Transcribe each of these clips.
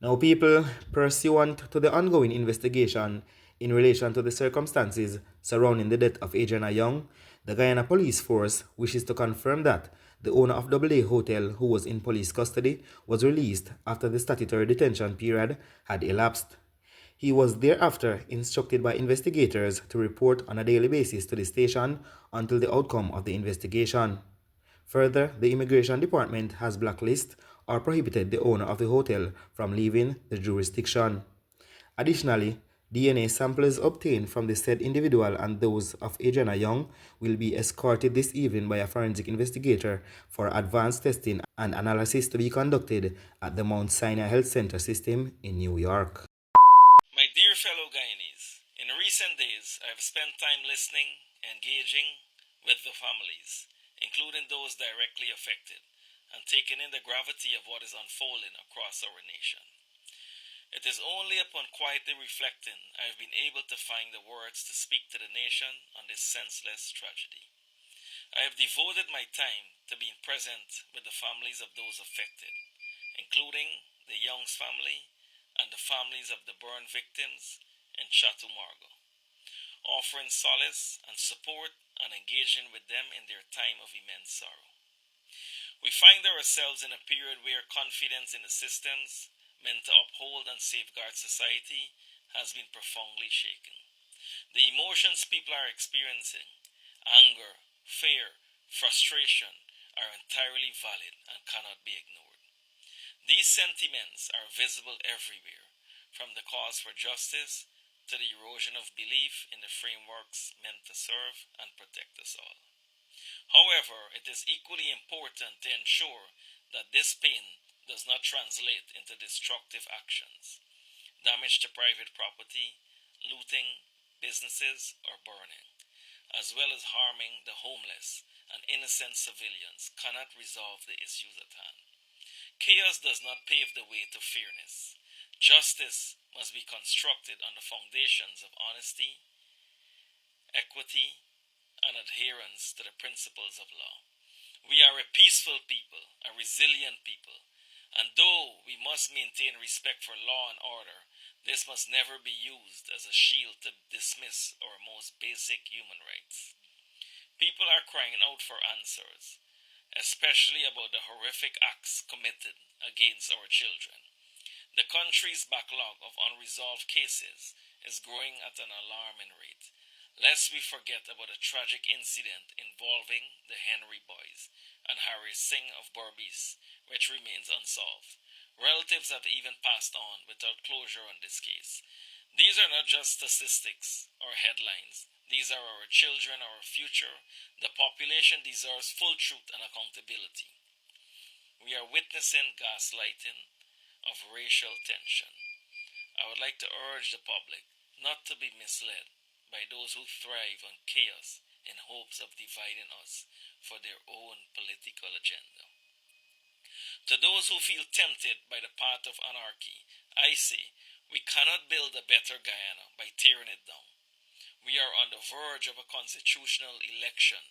Now, people, pursuant to the ongoing investigation in relation to the circumstances surrounding the death of Adriana Younge, the Guyana Police Force wishes to confirm that the owner of AA Hotel, who was in police custody, was released after the statutory detention period had elapsed. He was thereafter instructed by investigators to report on a daily basis to the station until the outcome of the investigation. Further, the Immigration Department has blacklisted or prohibited the owner of the hotel from leaving the jurisdiction. Additionally, DNA samples obtained from the said individual and those of Adriana Younge will be escorted this evening by a forensic investigator for advanced testing and analysis to be conducted at the Mount Sinai Health Center system in New York. My dear fellow Guyanese, in recent days I have spent time listening, engaging with the families, including those directly affected, and taking in the gravity of what is unfolding across our nation. It is only upon quietly reflecting I have been able to find the words to speak to the nation on this senseless tragedy. I have devoted my time to being present with the families of those affected, including the Young's family and the families of the burn victims in Chateau Margaux, offering solace and support and engaging with them in their time of immense sorrow. We find ourselves in a period where confidence in the systems meant to uphold and safeguard society has been profoundly shaken. The emotions people are experiencing, anger, fear, frustration, are entirely valid and cannot be ignored. These sentiments are visible everywhere, from the cause for justice to the erosion of belief in the frameworks meant to serve and protect us all. However, it is equally important to ensure that this pain does not translate into destructive actions, damage to private property, looting, businesses, or burning, as well as harming the homeless and innocent civilians cannot resolve the issues at hand. Chaos does not pave the way to fairness. Justice must be constructed on the foundations of honesty, equity, and adherence to the principles of law. We are a peaceful people, a resilient people, and though we must maintain respect for law and order, this must never be used as a shield to dismiss our most basic human rights. People are crying out for answers, especially about the horrific acts committed against our children. The country's backlog of unresolved cases is growing at an alarming rate, lest we forget about a tragic incident involving the Henry boys and Harry Singh of Berbice, which remains unsolved. Relatives have even passed on without closure on this case. These are not just statistics or headlines. These are our children, our future. The population deserves full truth and accountability. We are witnessing gaslighting of racial tension. I would like to urge the public not to be misled by those who thrive on chaos in hopes of dividing us for their own political agenda. To those who feel tempted by the path of anarchy, I say we cannot build a better Guyana by tearing it down. We are on the verge of a constitutional election.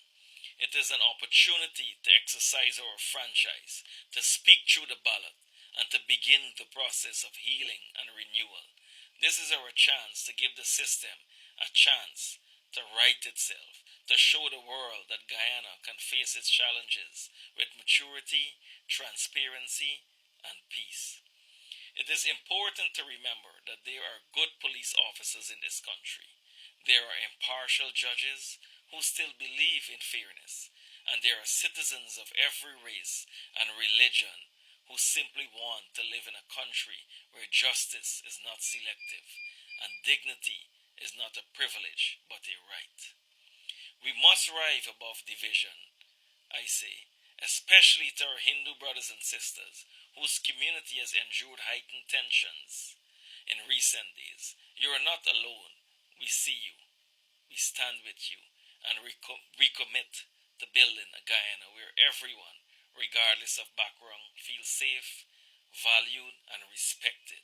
It is an opportunity to exercise our franchise, to speak through the ballot, and to begin the process of healing and renewal. This is our chance to give the system a chance to right itself, to show the world that Guyana can face its challenges with maturity, transparency, and peace. It is important to remember that there are good police officers in this country. There are impartial judges who still believe in fairness, and there are citizens of every race and religion who simply want to live in a country where justice is not selective and dignity is not a privilege but a right. We must rise above division, I say, especially to our Hindu brothers and sisters whose community has endured heightened tensions in recent days. You are not alone. We see you, we stand with you, and recommit to building a Guyana where everyone, regardless of background, feels safe, valued, and respected.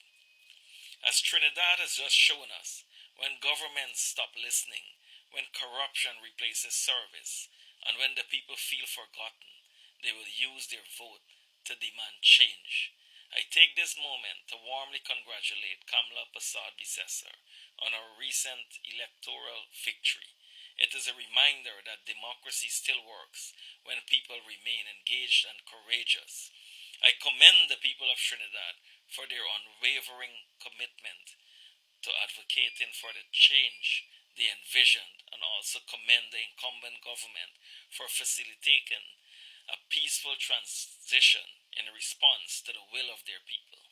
As Trinidad has just shown us, when governments stop listening, when corruption replaces service, and when the people feel forgotten, they will use their vote to demand change. I take take this moment to warmly congratulate Kamala Prasad-Bissessar on her recent electoral victory. It is a reminder that democracy still works when people remain engaged and courageous. I commend the people of Trinidad for their unwavering commitment to advocating for the change they envisioned, and also commend the incumbent government for facilitating a peaceful transition in response to the will of their people.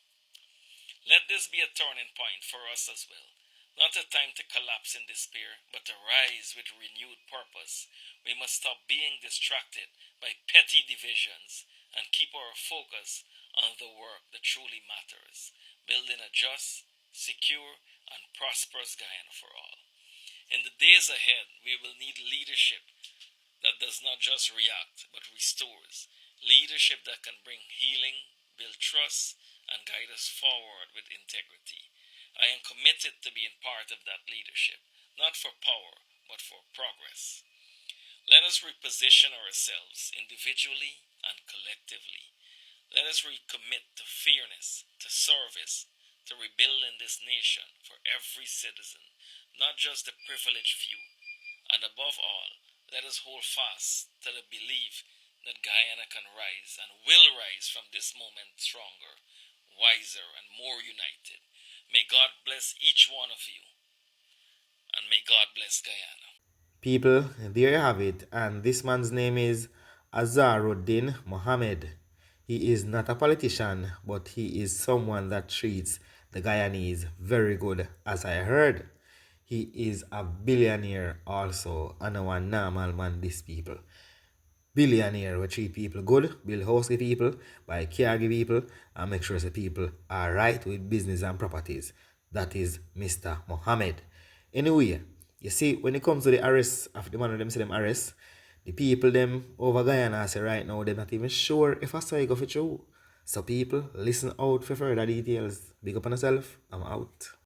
Let this be a turning point for us as well. Not a time to collapse in despair, but to rise with renewed purpose. We must stop being distracted by petty divisions and keep our focus on the work that truly matters, building a just, secure, and prosperous Guyana for all. In the days ahead, we will need leadership that does not just react, but restores. Leadership that can bring healing, build trust, and guide us forward with integrity. I am committed to being part of that leadership, not for power, but for progress. Let us reposition ourselves individually and collectively. Let us recommit to fairness, to service, to rebuilding this nation for every citizen, not just the privileged few. And above all, let us hold fast to the belief that Guyana can rise and will rise from this moment stronger, wiser, and more united. May God bless each one of you, and may God bless Guyana. People, there you have it. And this man's name is Azharuddin Mohammed. He is not a politician, but he is someone that treats the Guyanese very good, as I heard. He is a billionaire also, and a one normal man, these people. Billionaire will treat people good, build house with people, buy car with people, and make sure the people are right with business and properties. That is Mr. Mohammed. Anyway, you see, when it comes to the arrest of the man of them say them arrest, the people them over Guyana say right now they're not even sure if I saw it go for true. So people, listen out for further details. Big up on yourself. I'm out.